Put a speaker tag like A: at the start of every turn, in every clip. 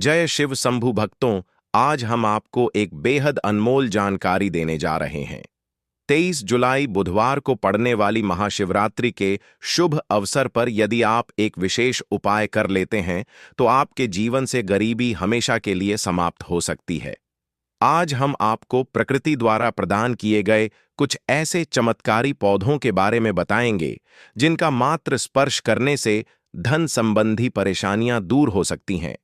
A: जय शिव शंभु भक्तों, आज हम आपको एक बेहद अनमोल जानकारी देने जा रहे हैं। 23 जुलाई बुधवार को पड़ने वाली महाशिवरात्रि के शुभ अवसर पर यदि आप एक विशेष उपाय कर लेते हैं तो आपके जीवन से गरीबी हमेशा के लिए समाप्त हो सकती है। आज हम आपको प्रकृति द्वारा प्रदान किए गए कुछ ऐसे चमत्कारी पौधों के बारे में बताएंगे जिनका मात्र स्पर्श करने से धन संबंधी परेशानियां दूर हो सकती हैं।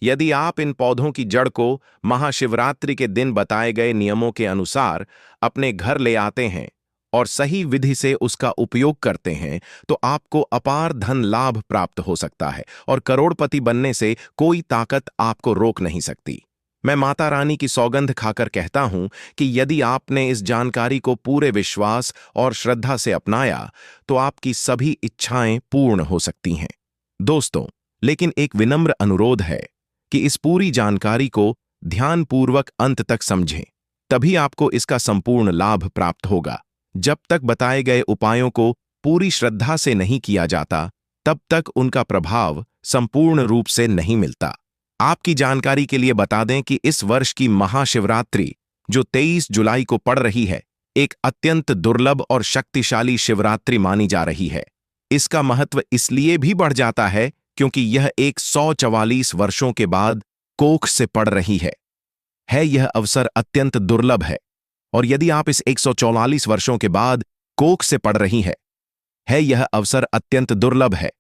A: यदि आप इन पौधों की जड़ को महाशिवरात्रि के दिन बताए गए नियमों के अनुसार अपने घर ले आते हैं और सही विधि से उसका उपयोग करते हैं तो आपको अपार धन लाभ प्राप्त हो सकता है और करोड़पति बनने से कोई ताकत आपको रोक नहीं सकती। मैं माता रानी की सौगंध खाकर कहता हूं कि यदि आपने इस जानकारी को पूरे विश्वास और श्रद्धा से अपनाया तो आपकी सभी इच्छाएं पूर्ण हो सकती हैं। दोस्तों, लेकिन एक विनम्र अनुरोध है कि इस पूरी जानकारी को ध्यानपूर्वक अंत तक समझें, तभी आपको इसका संपूर्ण लाभ प्राप्त होगा। जब तक बताए गए उपायों को पूरी श्रद्धा से नहीं किया जाता, तब तक उनका प्रभाव संपूर्ण रूप से नहीं मिलता। आपकी जानकारी के लिए बता दें कि इस वर्ष की महाशिवरात्रि जो 23 जुलाई को पड़ रही है, एक अत्यंत दुर्लभ और शक्तिशाली शिवरात्रि मानी जा रही है। इसका महत्व इसलिए भी बढ़ जाता है क्योंकि यह 144 वर्षों के बाद कोख से पड़ रही है। यह अवसर अत्यंत दुर्लभ है और यदि आप इस 144 वर्षों के बाद कोख से पड़ रही है यह अवसर अत्यंत दुर्लभ है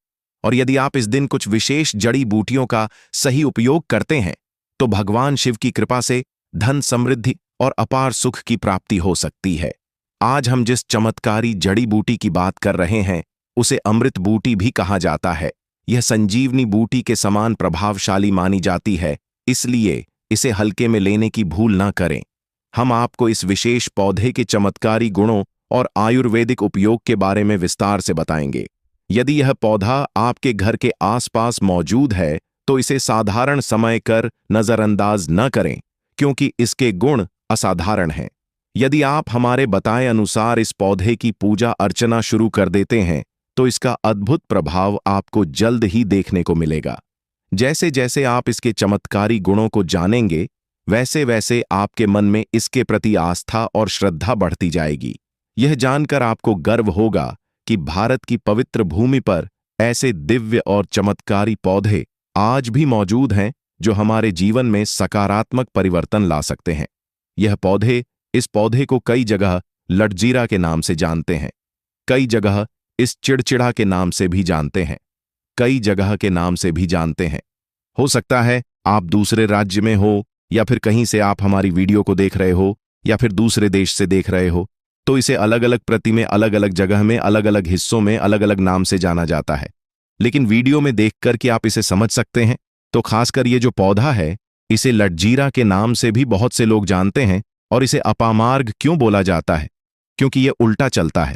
A: और यदि आप इस दिन कुछ विशेष जड़ी बूटियों का सही उपयोग करते हैं तो भगवान शिव की कृपा से धन समृद्धि और अपार सुख की प्राप्ति हो सकती है। आज हम जिस चमत्कारी जड़ी बूटी की बात कर रहे हैं उसे अमृत बूटी भी कहा जाता है। यह संजीवनी बूटी के समान प्रभावशाली मानी जाती है, इसलिए इसे हल्के में लेने की भूल ना करें। हम आपको इस विशेष पौधे के चमत्कारी गुणों और आयुर्वेदिक उपयोग के बारे में विस्तार से बताएंगे। यदि यह पौधा आपके घर के आसपास मौजूद है तो इसे साधारण समय कर नजरअंदाज न करें क्योंकि इसके गुण असाधारण हैं। यदि आप हमारे बताए अनुसार इस पौधे की पूजा अर्चना शुरू कर देते हैं तो इसका अद्भुत प्रभाव आपको जल्द ही देखने को मिलेगा। जैसे जैसे आप इसके चमत्कारी गुणों को जानेंगे वैसे वैसे आपके मन में इसके प्रति आस्था और श्रद्धा बढ़ती जाएगी। यह जानकर आपको गर्व होगा कि भारत की पवित्र भूमि पर ऐसे दिव्य और चमत्कारी पौधे आज भी मौजूद हैं जो हमारे जीवन में सकारात्मक परिवर्तन ला सकते हैं। इस पौधे को कई जगह लटजीरा के नाम से जानते हैं, कई जगह इस चिड़चिड़ा के नाम से भी जानते हैं, कई जगह के नाम से भी जानते हैं। हो सकता है आप दूसरे राज्य में हो या फिर कहीं से आप हमारी वीडियो को देख रहे हो या फिर दूसरे देश से देख रहे हो, तो इसे अलग अलग प्रति में अलग अलग जगह में अलग अलग हिस्सों में अलग अलग नाम से जाना जाता है। लेकिन वीडियो में देखकर कि आप इसे समझ सकते हैं तो खासकर ये जो पौधा है इसे लटजीरा के नाम से भी बहुत से लोग जानते हैं। और इसे अपामार्ग क्यों बोला जाता है? क्योंकि यह उल्टा चलता है।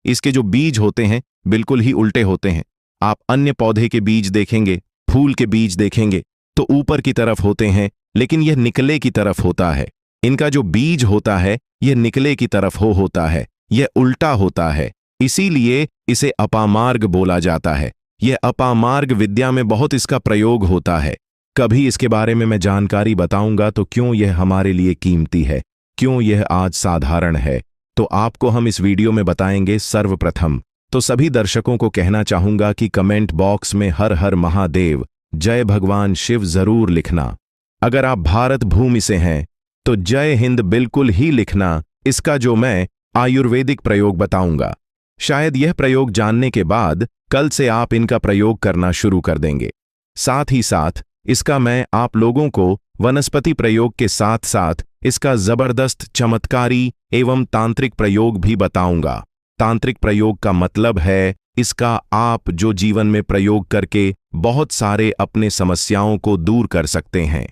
A: इसके जो बीज होते हैं बिल्कुल ही उल्टे होते हैं। आप अन्य पौधे के बीज देखेंगे, फूल के बीज देखेंगे तो ऊपर की तरफ होते हैं, लेकिन यह निकले की तरफ होता है। इनका जो बीज होता है यह निकले की तरफ होता है, यह उल्टा होता है, इसीलिए इसे अपामार्ग बोला जाता है। यह अपामार्ग विद्या में बहुत इसका प्रयोग होता है। कभी इसके बारे में मैं जानकारी बताऊंगा तो क्यों यह हमारे लिए कीमती है, क्यों यह आज साधारण है, तो आपको हम इस वीडियो में बताएंगे। सर्वप्रथम तो सभी दर्शकों को कहना चाहूंगा कि कमेंट बॉक्स में हर हर महादेव, जय भगवान शिव जरूर लिखना। अगर आप भारत भूमि से हैं तो जय हिंद बिल्कुल ही लिखना। इसका जो मैं आयुर्वेदिक प्रयोग बताऊंगा, शायद यह प्रयोग जानने के बाद कल से आप इनका प्रयोग करना शुरू कर देंगे। साथ ही साथ इसका मैं आप लोगों को वनस्पति प्रयोग के साथ साथ इसका जबरदस्त चमत्कारी एवं तांत्रिक प्रयोग भी बताऊंगा। तांत्रिक प्रयोग का मतलब है इसका आप जो जीवन में प्रयोग करके बहुत सारे अपने समस्याओं को दूर कर सकते हैं।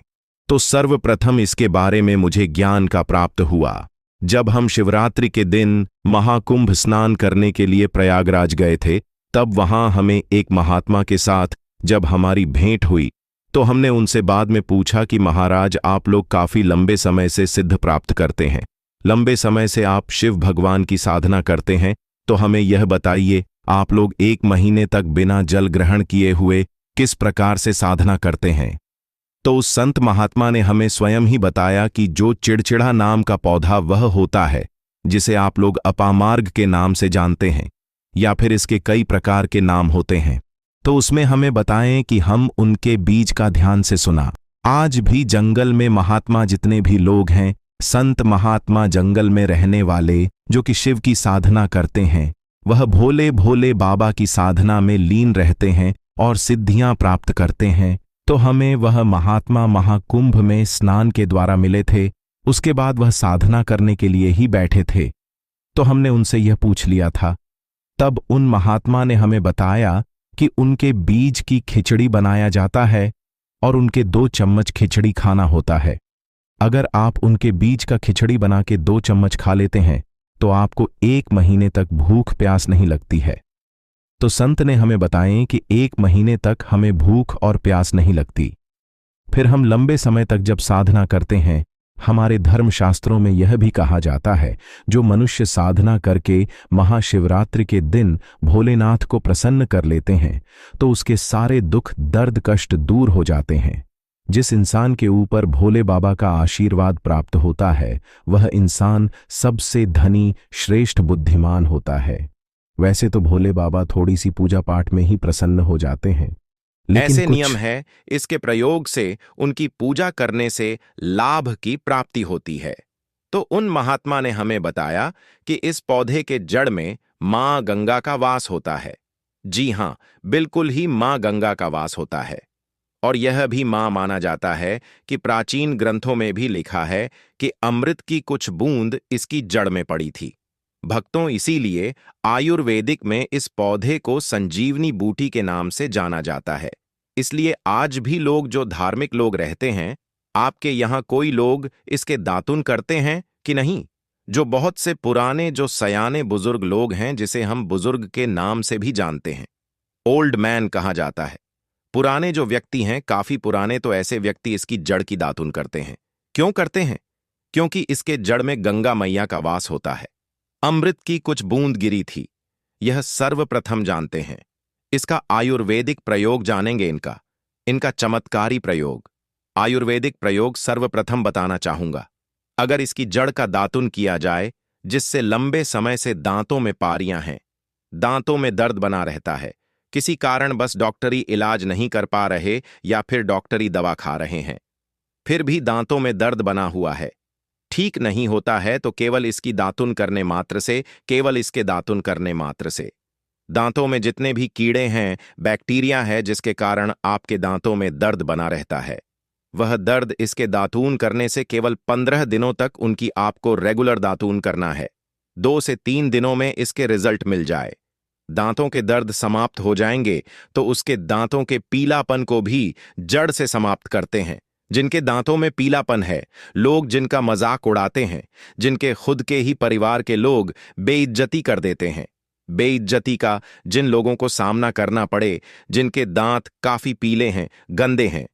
A: तो सर्वप्रथम इसके बारे में मुझे ज्ञान का प्राप्त हुआ जब हम शिवरात्रि के दिन महाकुंभ स्नान करने के लिए प्रयागराज गए थे। तब वहां हमें एक महात्मा के साथ जब हमारी भेंट हुई तो हमने उनसे बाद में पूछा कि महाराज, आप लोग काफी लंबे समय से सिद्ध प्राप्त करते हैं, लंबे समय से आप शिव भगवान की साधना करते हैं, तो हमें यह बताइए आप लोग 1 महीने तक बिना जल ग्रहण किए हुए किस प्रकार से साधना करते हैं। तो उस संत महात्मा ने हमें स्वयं ही बताया कि जो चिड़चिड़ा नाम का पौधा वह होता है जिसे आप लोग अपामार्ग के नाम से जानते हैं, या फिर इसके कई प्रकार के नाम होते हैं, तो उसमें हमें बताएं कि हम उनके बीज का ध्यान से सुना। आज भी जंगल में महात्मा जितने भी लोग हैं, संत महात्मा जंगल में रहने वाले जो कि शिव की साधना करते हैं, वह भोले भोले बाबा की साधना में लीन रहते हैं और सिद्धियां प्राप्त करते हैं। तो हमें वह महात्मा महाकुंभ में स्नान के द्वारा मिले थे। उसके बाद वह साधना करने के लिए ही बैठे थे। तो हमने उनसे यह पूछ लिया था। तब उन महात्मा ने हमें बताया कि उनके बीज की खिचड़ी बनाया जाता है और उनके 2 चम्मच खिचड़ी खाना होता है। अगर आप उनके बीज का खिचड़ी बना के 2 चम्मच खा लेते हैं तो आपको 1 महीने तक भूख प्यास नहीं लगती है। तो संत ने हमें बताएं कि 1 महीने तक हमें भूख और प्यास नहीं लगती। फिर हम लंबे समय तक जब साधना करते हैं, हमारे धर्मशास्त्रों में यह भी कहा जाता है, जो मनुष्य साधना करके महाशिवरात्रि के दिन भोलेनाथ को प्रसन्न कर लेते हैं तो उसके सारे दुख दर्द कष्ट दूर हो जाते हैं। जिस इंसान के ऊपर भोले बाबा का आशीर्वाद प्राप्त होता है, वह इंसान सबसे धनी श्रेष्ठ बुद्धिमान होता है। वैसे तो भोले बाबा थोड़ी सी पूजा पाठ में ही प्रसन्न हो जाते हैं, लेकिन
B: ऐसे नियम है, इसके प्रयोग से उनकी पूजा करने से लाभ की प्राप्ति होती है। तो उन महात्मा ने हमें बताया कि इस पौधे के जड़ में मां गंगा का वास होता है। जी हां, बिल्कुल ही मां गंगा का वास होता है। और यह भी मां माना जाता है कि प्राचीन ग्रंथों में भी लिखा है कि अमृत की कुछ बूंद इसकी जड़ में पड़ी थी। भक्तों, इसीलिए आयुर्वेदिक में इस पौधे को संजीवनी बूटी के नाम से जाना जाता है। इसलिए आज भी लोग जो धार्मिक लोग रहते हैं, आपके यहाँ कोई लोग इसके दातुन करते हैं कि नहीं? जो बहुत से पुराने जो सयाने बुजुर्ग लोग हैं, जिसे हम बुजुर्ग के नाम से भी जानते हैं, ओल्ड मैन कहा जाता है। पुराने जो व्यक्ति हैं, काफी पुराने, तो ऐसे व्यक्ति इसकी जड़ की दातुन करते हैं। क्यों करते हैं? क्योंकि इसके जड़ में गंगा मैया का वास होता है। अमृत की कुछ बूंद गिरी थी, यह सर्वप्रथम जानते हैं। इसका आयुर्वेदिक प्रयोग जानेंगे। इनका चमत्कारी प्रयोग, आयुर्वेदिक प्रयोग सर्वप्रथम बताना चाहूंगा। अगर इसकी जड़ का दातुन किया जाए, जिससे लंबे समय से दांतों में पारियां हैं, दांतों में दर्द बना रहता है, किसी कारण बस डॉक्टरी इलाज नहीं कर पा रहे या फिर डॉक्टरी दवा खा रहे हैं, फिर भी दांतों में दर्द बना हुआ है, ठीक नहीं होता है, तो केवल इसकी दातुन करने मात्र से, केवल इसके दातुन करने मात्र से दांतों में जितने भी कीड़े हैं, बैक्टीरिया है, जिसके कारण आपके दांतों में दर्द बना रहता है, वह दर्द इसके दातून करने से केवल 15 दिनों तक उनकी आपको रेगुलर दातून करना है। 2 से 3 दिनों में इसके रिजल्ट मिल जाए, दांतों के दर्द समाप्त हो जाएंगे, तो उसके दांतों के पीलापन को भी जड़ से समाप्त करते हैं। जिनके दांतों में पीलापन है, लोग जिनका मजाक उड़ाते हैं, जिनके खुद के ही परिवार के लोग बेइज्जती कर देते हैं, बेइज्जती का जिन लोगों को सामना करना पड़े, जिनके दांत काफी पीले हैं, गंदे हैं,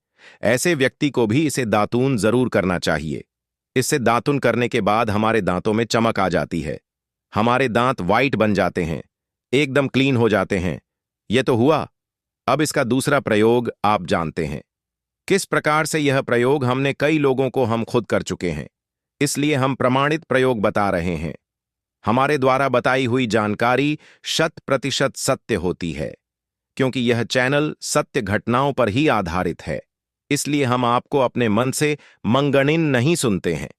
B: ऐसे व्यक्ति को भी इसे दातून जरूर करना चाहिए। इससे दातून करने के बाद हमारे दांतों में चमक आ जाती है, हमारे दांत वाइट बन जाते हैं, एकदम क्लीन हो जाते हैं। यह तो हुआ। अब इसका दूसरा प्रयोग आप जानते हैं। किस प्रकार से यह प्रयोग हमने कई लोगों को हम खुद कर चुके हैं, इसलिए हम प्रमाणित प्रयोग बता रहे हैं। हमारे द्वारा बताई हुई जानकारी 100% सत्य होती है, क्योंकि यह चैनल सत्य घटनाओं पर ही आधारित है। इसलिए हम आपको अपने मन से मंगणिन नहीं सुनते हैं।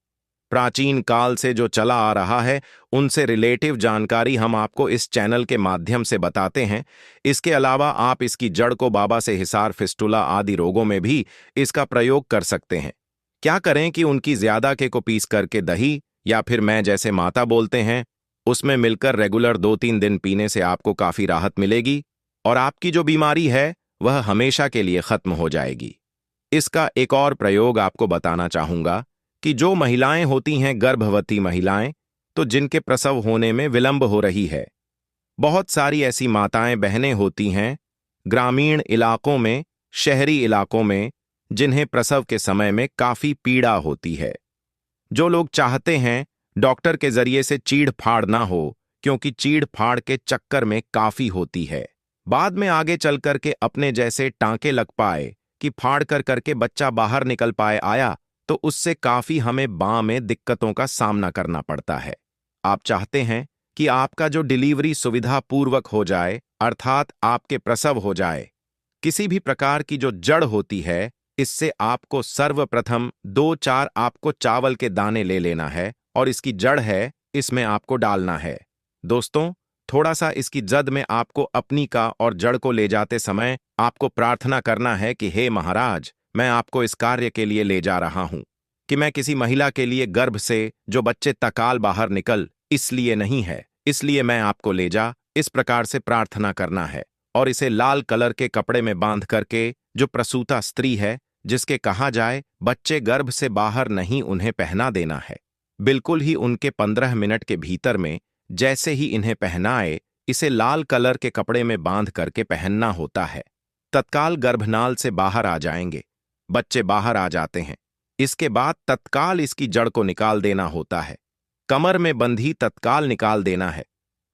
B: प्राचीन काल से जो चला आ रहा है, उनसे रिलेटिव जानकारी हम आपको इस चैनल के माध्यम से बताते हैं। इसके अलावा आप इसकी जड़ को बाबा से हिसार, फिस्टुला आदि रोगों में भी इसका प्रयोग कर सकते हैं। क्या करें कि उनकी ज्यादा के को पीस करके दही या फिर मैं जैसे माता बोलते हैं, उसमें मिलकर रेगुलर 2-3 दिन पीने से आपको काफी राहत मिलेगी और आपकी जो बीमारी है वह हमेशा के लिए खत्म हो जाएगी। इसका एक और प्रयोग आपको बताना चाहूंगा कि जो महिलाएं होती हैं गर्भवती महिलाएं, तो जिनके प्रसव होने में विलंब हो रही है, बहुत सारी ऐसी माताएं बहनें होती हैं ग्रामीण इलाकों में, शहरी इलाकों में, जिन्हें प्रसव के समय में काफी पीड़ा होती है। जो लोग चाहते हैं डॉक्टर के जरिए से चीड़ फाड़ ना हो, क्योंकि चीड़ फाड़ के चक्कर में काफी होती है, बाद में आगे चल करके अपने जैसे टांके लग पाए, कि फाड़ कर करके बच्चा बाहर निकल पाए आया, तो उससे काफी हमें बाँ में दिक्कतों का सामना करना पड़ता है। आप चाहते हैं कि आपका जो डिलीवरी सुविधा पूर्वक हो जाए, अर्थात आपके प्रसव हो जाए। किसी भी प्रकार की जो जड़ होती है, इससे आपको सर्वप्रथम 2-4 आपको चावल के दाने ले लेना है और इसकी जड़ है, इसमें आपको डालना है। दोस्तों, थोड़ा सा इसकी जद में आपको अपनी का और जड़ को ले जाते समय आपको प्रार्थना करना है कि हे महाराज, मैं आपको इस कार्य के लिए ले जा रहा हूं कि मैं किसी महिला के लिए गर्भ से जो बच्चे तकाल बाहर निकल, इसलिए नहीं है, इसलिए मैं आपको ले जा, इस प्रकार से प्रार्थना करना है। और इसे लाल कलर के कपड़े में बांध करके जो प्रसूता स्त्री है, जिसके कहा जाए बच्चे गर्भ से बाहर नहीं, उन्हें पहना देना है। बिल्कुल ही उनके 15 मिनट के भीतर में जैसे ही इन्हें पहनाए, इसे लाल कलर के कपड़े में बांध करके पहनना होता है। तत्काल गर्भनाल से बाहर आ जाएंगे, बच्चे बाहर आ जाते हैं। इसके बाद तत्काल इसकी जड़ को निकाल देना होता है, कमर में बंधी तत्काल निकाल देना है,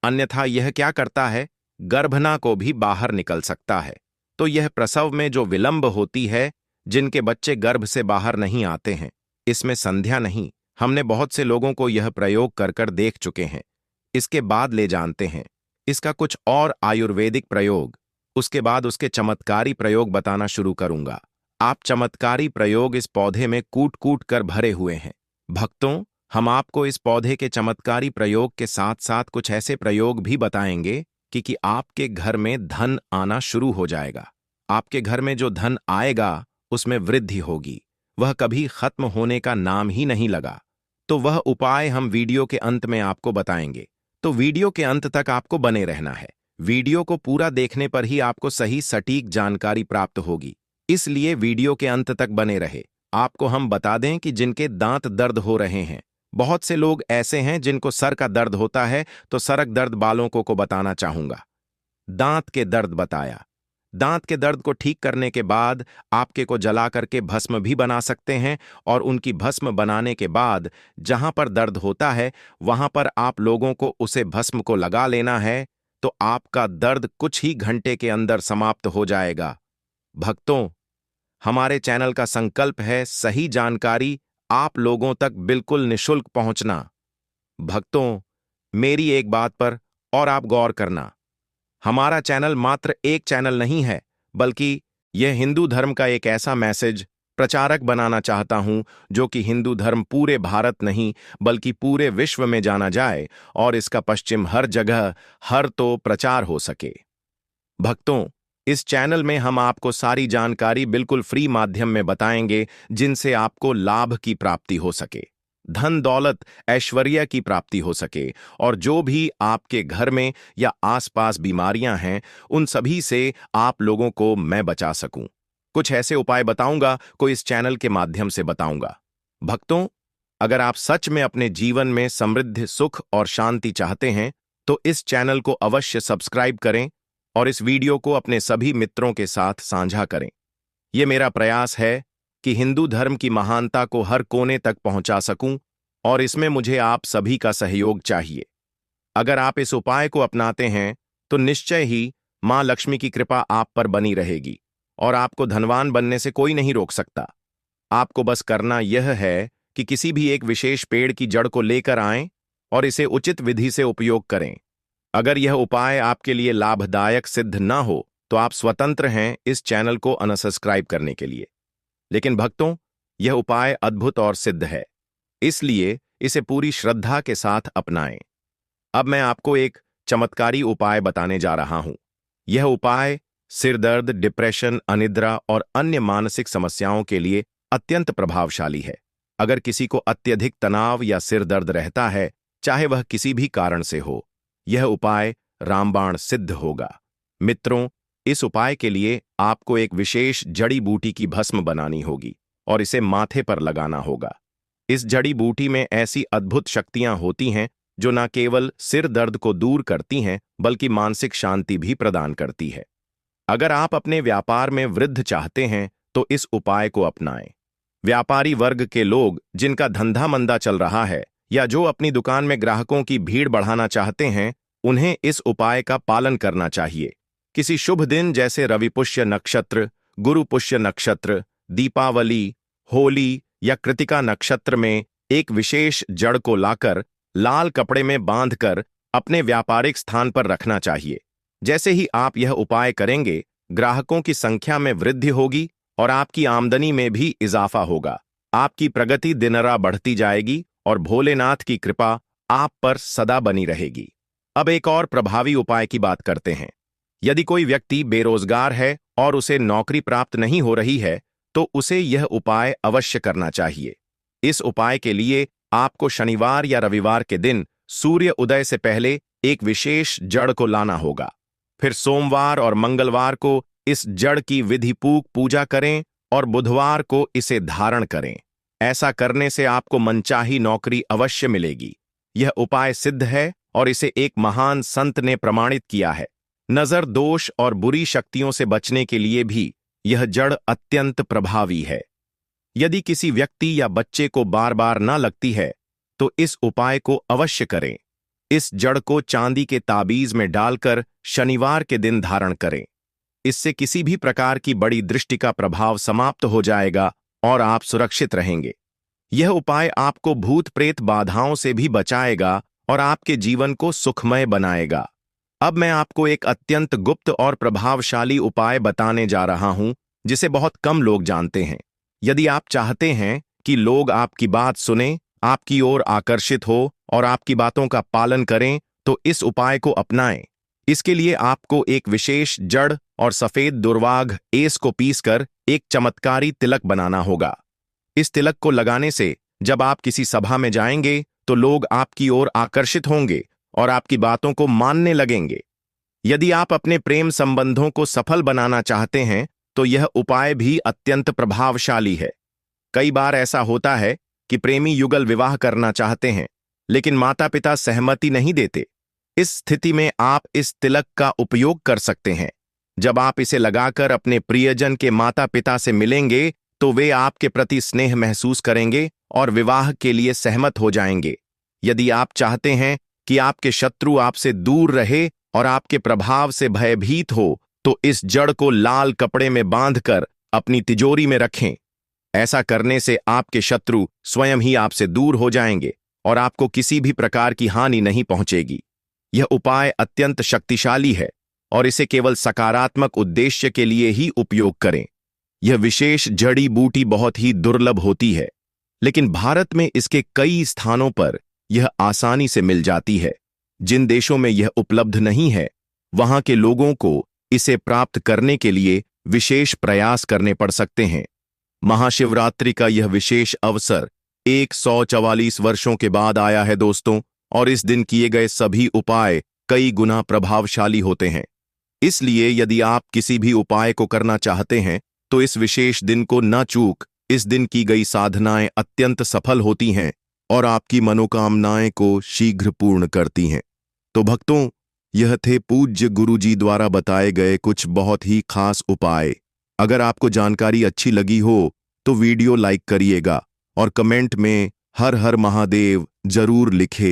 B: अन्यथा यह क्या करता है, गर्भना को भी बाहर निकल सकता है। तो यह प्रसव में जो विलंब होती है, जिनके बच्चे गर्भ से बाहर नहीं आते हैं, इसमें संध्या नहीं। हमने बहुत से लोगों को यह प्रयोग कर कर देख चुके हैं। इसके बाद ले जानते हैं इसका कुछ और आयुर्वेदिक प्रयोग, उसके बाद उसके चमत्कारी प्रयोग बताना शुरू करूंगा। आप चमत्कारी प्रयोग इस पौधे में कूट कूट कर भरे हुए हैं। भक्तों, हम आपको इस पौधे के चमत्कारी प्रयोग के साथ साथ कुछ ऐसे प्रयोग भी बताएंगे कि आपके घर में धन आना शुरू हो जाएगा। आपके घर में जो धन आएगा, उसमें वृद्धि होगी, वह कभी खत्म होने का नाम ही नहीं लगा। तो वह उपाय हम वीडियो के अंत में आपको बताएंगे, तो वीडियो के अंत तक आपको बने रहना है। वीडियो को पूरा देखने पर ही आपको सही सटीक जानकारी प्राप्त होगी, इसलिए वीडियो के अंत तक बने रहे। आपको हम बता दें कि जिनके दांत दर्द हो रहे हैं, बहुत से लोग ऐसे हैं जिनको सर का दर्द होता है, तो सरक दर्द बालों को बताना चाहूंगा। दांत के दर्द बताया। दांत के दर्द को ठीक करने के बाद आपके को जला करके भस्म भी बना सकते हैं, और उनकी भस्म बनाने के बाद जहां पर दर्द होता है वहां पर आप लोगों को उसे भस्म को लगा लेना है, तो आपका दर्द कुछ ही घंटे के अंदर समाप्त हो जाएगा। भक्तों, हमारे चैनल का संकल्प है सही जानकारी आप लोगों तक बिल्कुल निशुल्क पहुंचना। भक्तों, मेरी एक बात पर और आप गौर करना, हमारा चैनल मात्र एक चैनल नहीं है, बल्कि यह हिंदू धर्म का एक ऐसा मैसेज प्रचारक बनाना चाहता हूं जो कि हिंदू धर्म पूरे भारत नहीं बल्कि पूरे विश्व में जाना जाए और इसका पश्चिम हर जगह हर तो प्रचार हो सके। भक्तों, इस चैनल में हम आपको सारी जानकारी बिल्कुल फ्री माध्यम में बताएंगे, जिनसे आपको लाभ की प्राप्ति हो सके, धन दौलत ऐश्वर्य की प्राप्ति हो सके, और जो भी आपके घर में या आसपास बीमारियां हैं, उन सभी से आप लोगों को मैं बचा सकूं। कुछ ऐसे उपाय बताऊंगा को इस चैनल के माध्यम से बताऊंगा। भक्तों, अगर आप सच में अपने जीवन में समृद्धि, सुख और शांति चाहते हैं, तो इस चैनल को अवश्य सब्सक्राइब करें और इस वीडियो को अपने सभी मित्रों के साथ साझा करें। यह मेरा प्रयास है कि हिंदू धर्म की महानता को हर कोने तक पहुंचा सकूं, और इसमें मुझे आप सभी का सहयोग चाहिए। अगर आप इस उपाय को अपनाते हैं, तो निश्चय ही मां लक्ष्मी की कृपा आप पर बनी रहेगी और आपको धनवान बनने से कोई नहीं रोक सकता। आपको बस करना यह है कि किसी भी एक विशेष पेड़ की जड़ को लेकर आएं और इसे उचित विधि से उपयोग करें। अगर यह उपाय आपके लिए लाभदायक सिद्ध न हो, तो आप स्वतंत्र हैं इस चैनल को अनसब्सक्राइब करने के लिए। लेकिन भक्तों, यह उपाय अद्भुत और सिद्ध है, इसलिए इसे पूरी श्रद्धा के साथ अपनाएं। अब मैं आपको एक चमत्कारी उपाय बताने जा रहा हूं। यह उपाय सिर दर्द, डिप्रेशन, अनिद्रा और अन्य मानसिक समस्याओं के लिए अत्यंत प्रभावशाली है। अगर किसी को अत्यधिक तनाव या सिर दर्द रहता है, चाहे वह किसी भी कारण से हो, यह उपाय रामबाण सिद्ध होगा। मित्रों, इस उपाय के लिए आपको एक विशेष जड़ी बूटी की भस्म बनानी होगी और इसे माथे पर लगाना होगा। इस जड़ी बूटी में ऐसी अद्भुत शक्तियां होती हैं जो न केवल सिर दर्द को दूर करती हैं, बल्कि मानसिक शांति भी प्रदान करती है। अगर आप अपने व्यापार में वृद्धि चाहते हैं, तो इस उपाय को अपनाएं। व्यापारी वर्ग के लोग जिनका धंधा मंदा चल रहा है, या जो अपनी दुकान में ग्राहकों की भीड़ बढ़ाना चाहते हैं, उन्हें इस उपाय का पालन करना चाहिए। किसी शुभ दिन जैसे रविपुष्य नक्षत्र, गुरु पुष्य नक्षत्र, दीपावली, होली या कृतिका नक्षत्र में एक विशेष जड़ को लाकर लाल कपड़े में बांधकर अपने व्यापारिक स्थान पर रखना चाहिए। जैसे ही आप यह उपाय करेंगे, ग्राहकों की संख्या में वृद्धि होगी और आपकी आमदनी में भी इजाफा होगा। आपकी प्रगति दिनरा बढ़ती जाएगी और भोलेनाथ की कृपा आप पर सदा बनी रहेगी। अब एक और प्रभावी उपाय की बात करते हैं। यदि कोई व्यक्ति बेरोजगार है और उसे नौकरी प्राप्त नहीं हो रही है, तो उसे यह उपाय अवश्य करना चाहिए। इस उपाय के लिए आपको शनिवार या रविवार के दिन सूर्य उदय से पहले एक विशेष जड़ को लाना होगा। फिर सोमवार और मंगलवार को इस जड़ की विधिपूर्वक पूजा करें और बुधवार को इसे धारण करें। ऐसा करने से आपको मनचाही नौकरी अवश्य मिलेगी। यह उपाय सिद्ध है और इसे एक महान संत ने प्रमाणित किया है। नजर दोष और बुरी शक्तियों से बचने के लिए भी यह जड़ अत्यंत प्रभावी है। यदि किसी व्यक्ति या बच्चे को बार बार न लगती है, तो इस उपाय को अवश्य करें। इस जड़ को चांदी के ताबीज में डालकर शनिवार के दिन धारण करें। इससे किसी भी प्रकार की बड़ी दृष्टि का प्रभाव समाप्त हो जाएगा और आप सुरक्षित रहेंगे। यह उपाय आपको भूत प्रेत बाधाओं से भी बचाएगा और आपके जीवन को सुखमय बनाएगा। अब मैं आपको एक अत्यंत गुप्त और प्रभावशाली उपाय बताने जा रहा हूं, जिसे बहुत कम लोग जानते हैं। यदि आप चाहते हैं कि लोग आपकी बात सुने, आपकी ओर आकर्षित हो और आपकी बातों का पालन करें, तो इस उपाय को अपनाएं। इसके लिए आपको एक विशेष जड़ और सफेद दुर्वाघ एस को पीसकर एक चमत्कारी तिलक बनाना होगा। इस तिलक को लगाने से जब आप किसी सभा में जाएंगे, तो लोग आपकी ओर आकर्षित होंगे और आपकी बातों को मानने लगेंगे। यदि आप अपने प्रेम संबंधों को सफल बनाना चाहते हैं, तो यह उपाय भी अत्यंत प्रभावशाली है। कई बार ऐसा होता है कि प्रेमी युगल विवाह करना चाहते हैं, लेकिन माता पिता सहमति नहीं देते। इस स्थिति में आप इस तिलक का उपयोग कर सकते हैं। जब आप इसे लगाकर अपने प्रियजन के माता पिता से मिलेंगे, तो वे आपके प्रति स्नेह महसूस करेंगे और विवाह के लिए सहमत हो जाएंगे। यदि आप चाहते हैं कि आपके शत्रु आपसे दूर रहे और आपके प्रभाव से भयभीत हो, तो इस जड़ को लाल कपड़े में बांधकर अपनी तिजोरी में रखें। ऐसा करने से आपके शत्रु स्वयं ही आपसे दूर हो जाएंगे और आपको किसी भी प्रकार की हानि नहीं पहुंचेगी। यह उपाय अत्यंत शक्तिशाली है और इसे केवल सकारात्मक उद्देश्य के लिए ही उपयोग करें। यह विशेष जड़ी बूटी बहुत ही दुर्लभ होती है, लेकिन भारत में इसके कई स्थानों पर यह आसानी से मिल जाती है। जिन देशों में यह उपलब्ध नहीं है, वहां के लोगों को इसे प्राप्त करने के लिए विशेष प्रयास करने पड़ सकते हैं। महाशिवरात्रि का यह विशेष अवसर 144 वर्षों के बाद आया है दोस्तों, और इस दिन किए गए सभी उपाय कई गुना प्रभावशाली होते हैं। इसलिए यदि आप किसी भी उपाय को करना चाहते हैं, तो इस विशेष दिन को न चूक। इस दिन की गई साधनाएं अत्यंत सफल होती हैं और आपकी मनोकामनाएं को शीघ्र पूर्ण करती हैं। तो भक्तों, यह थे पूज्य गुरुजी द्वारा बताए गए कुछ बहुत ही खास उपाय। अगर आपको जानकारी अच्छी लगी हो, तो वीडियो लाइक करिएगा और कमेंट में हर हर महादेव जरूर लिखें।